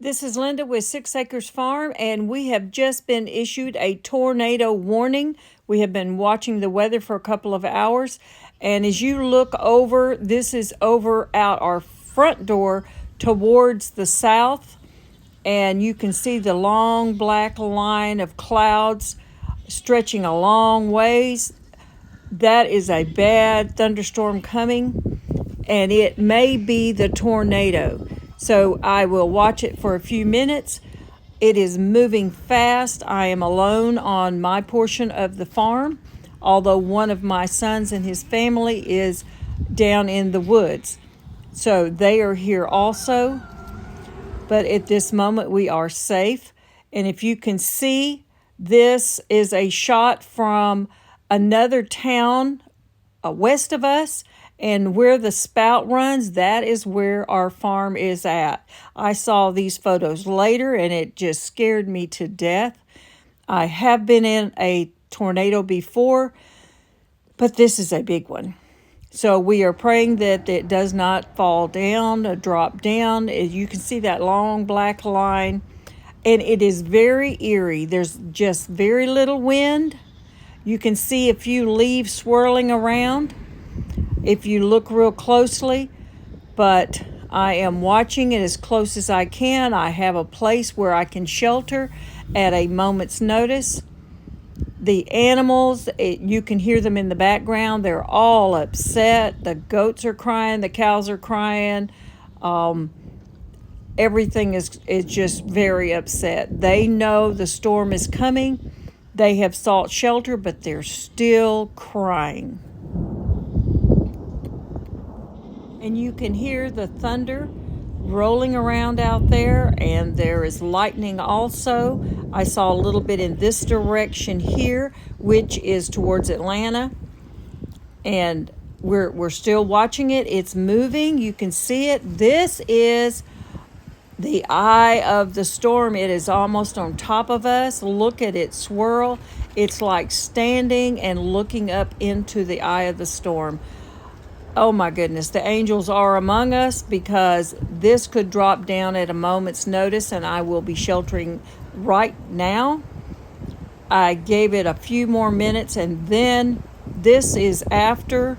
This is Linda with 6 Acres Farm, and we have just been issued a tornado warning. We have been watching the weather for a couple of hours, and as you look over, this is over out our front door towards the south, and you can see the long black line of clouds stretching a long ways. That is a bad thunderstorm coming, and it may be the tornado. So I will watch it for a few minutes. It is moving fast. I am alone on my portion of the farm, although one of my sons and his family is down in the woods. So they are here also. But at this moment, we are safe. And if you can see, this is a shot from another town west of us, and where the spout runs, that is where our farm is at. I saw these photos later, and it just scared me to death. I have been in a tornado before, but this is a big one. So we are praying that it does not fall down or drop down. You can see that long black line, and it is very eerie. There's just very little wind. You can see a few leaves swirling around if you look real closely, but I am watching it as close as I can. I have a place where I can shelter at a moment's notice. The animals, you can hear them in the background. They're all upset. The goats are crying. The cows are crying. Everything is just very upset. They know the storm is coming. They have sought shelter, but they're still crying. And you can hear the thunder rolling around out there, and there is lightning also. I saw a little bit in this direction here, which is towards Atlanta, and we're still watching it. It's moving. You can see it. This is the eye of the storm. It is almost on top of us. Look at it swirl. It's like standing and looking up into the eye of the storm. Oh my goodness, the angels are among us, because this could drop down at a moment's notice, and I will be sheltering right now. I gave it a few more minutes, and then this is after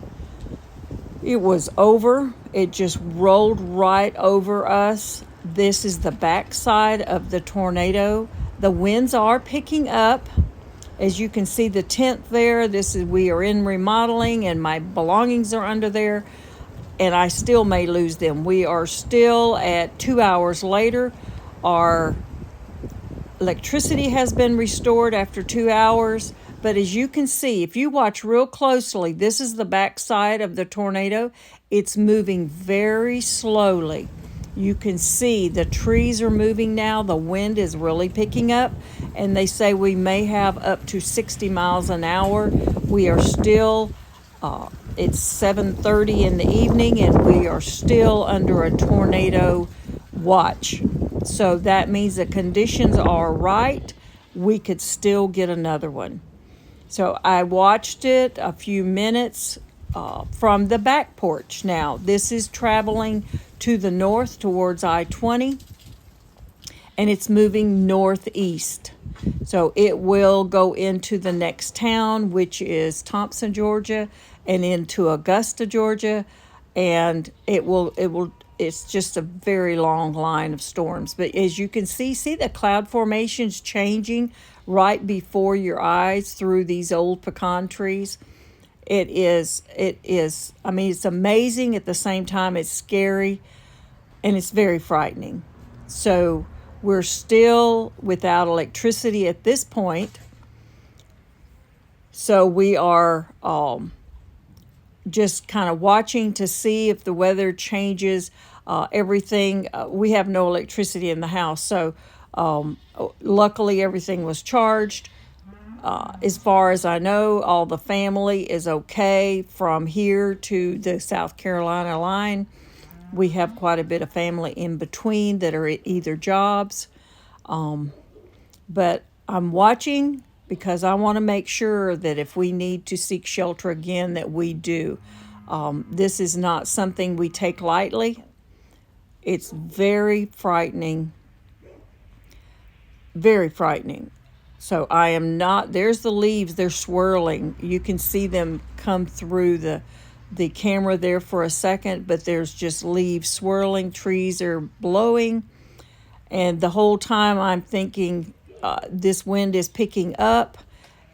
it was over. It just rolled right over us. This is the backside of the tornado. The winds are picking up. As you can see the tent there, we are in remodeling, and my belongings are under there, and I still may lose them. We are still at 2 hours later. Our electricity has been restored after 2 hours, but as you can see, if you watch real closely, this is the backside of the tornado. It's moving very slowly. You can see the trees are moving now. The wind is really picking up, and they say we may have up to 60 miles an hour. We are still, it's 7:30 in the evening, and we are still under a tornado watch. So that means the conditions are right. We could still get another one. So I watched it a few minutes from the back porch. Now, this is traveling to the north towards I-20, and it's moving northeast. So it will go into the next town, which is Thompson, Georgia, and into Augusta, Georgia, and it's just a very long line of storms. But as you can see the cloud formations changing right before your eyes through these old pecan trees. It is, I mean, it's amazing. At the same time, it's scary, and it's very frightening. So we're still without electricity at this point. So we are just kind of watching to see if the weather changes. Everything, we have no electricity in the house. So luckily, everything was charged. As far as I know, all the family is okay from here to the South Carolina line. We have quite a bit of family in between that are at either jobs. But I'm watching because I want to make sure that if we need to seek shelter again, that we do. This is not something we take lightly. It's very frightening very frightening. So I am not, there's the leaves, they're swirling. You can see them come through the camera there for a second, but there's just leaves swirling, trees are blowing. And the whole time I'm thinking, this wind is picking up.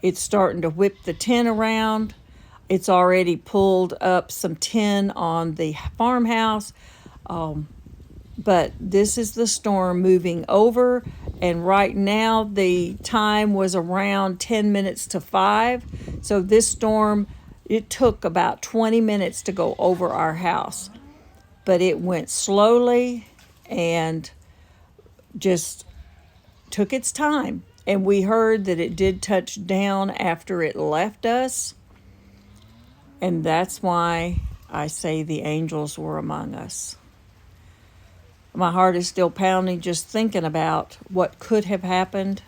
It's starting to whip the tin around. It's already pulled up some tin on the farmhouse. But this is the storm moving over, and right now the time was around 10 minutes to 5. So this storm, it took about 20 minutes to go over our house, but it went slowly and just took its time. And we heard that it did touch down after it left us, and that's why I say the angels were among us. My heart is still pounding just thinking about what could have happened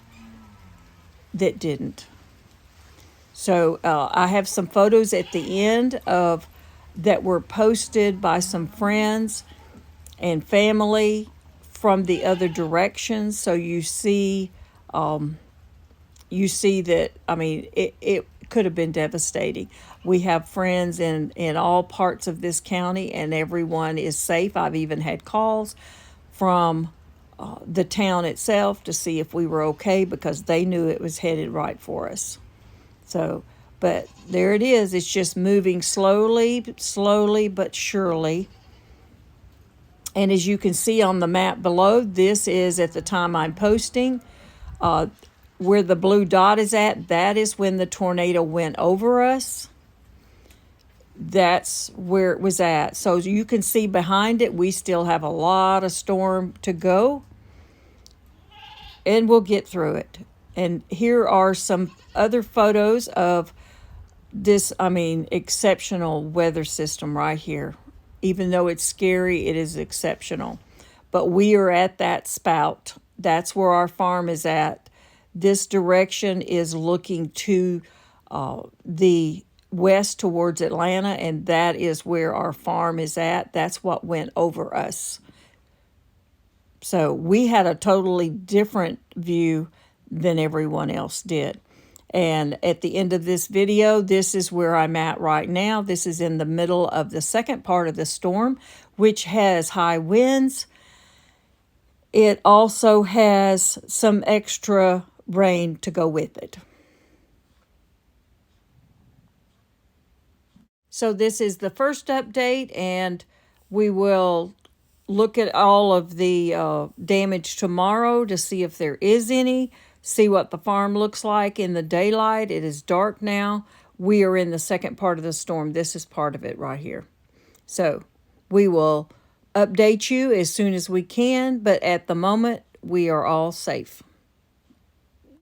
that didn't. So I have some photos at the end of that were posted by some friends and family from the other directions. So you see that, I mean, it could have been devastating. We have friends in all parts of this county, and everyone is safe. I've even had calls from the town itself to see if we were okay, because they knew it was headed right for us. So, but there it is. It's just moving slowly but surely. And as you can see on the map below, this is at the time I'm posting. Where the blue dot is at, that is when the tornado went over us. That's where it was at. So you can see behind it, we still have a lot of storm to go. And we'll get through it. And here are some other photos of this, I mean, exceptional weather system right here. Even though it's scary, it is exceptional. But we are at that spout. That's where our farm is at. This direction is looking to the west towards Atlanta, and that is where our farm is at. That's what went over us. So we had a totally different view than everyone else did. And at the end of this video, this is where I'm at right now. This is in the middle of the second part of the storm, which has high winds. It also has some extra rain to go with it. So this is the first update, and we will look at all of the damage tomorrow to see if there is any, see what the farm looks like in the daylight. It is dark now. We are in the second part of the storm. This is part of it right here. So we will update you as soon as we can, but at the moment, we are all safe.